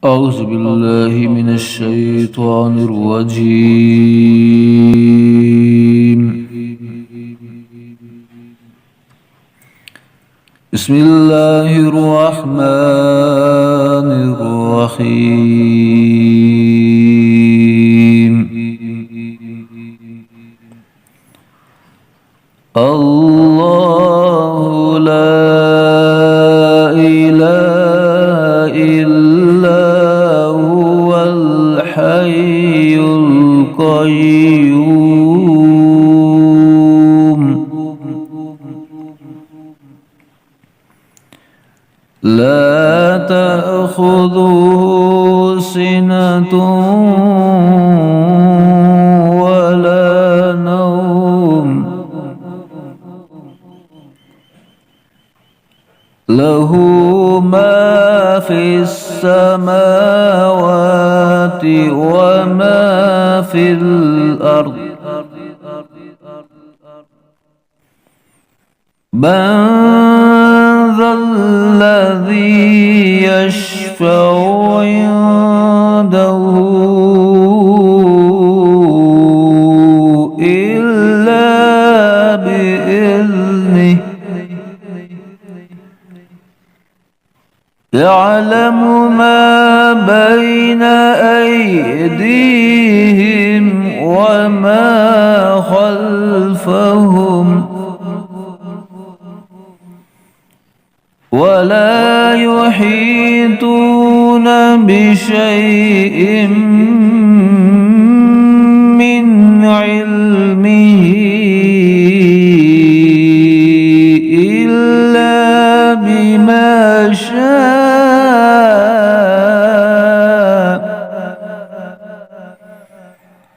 أعوذ بالله من الشيطان الرجيم. بسم الله الرحمن الرحيم. الله لا إله إلا هو الحي القيوم لا تأخذه سنة ولا نوم له ما في السماوات وما في الأرض من ذا الذي يشفع عنده إلا بإذنه يعلم ما بين أيديهم وما خلفهم ولا يحيطون بشيء من علمه إلا بما شاء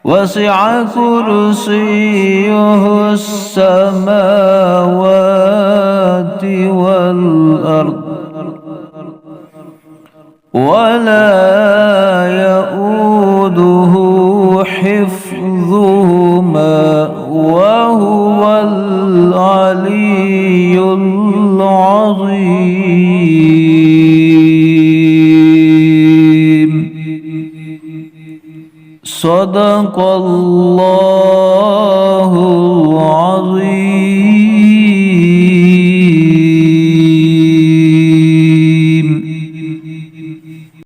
وسع كرسيه السماوات والأرض ولا يؤوده حفظهما وهو العلي العظيم. صدق الله العظيم.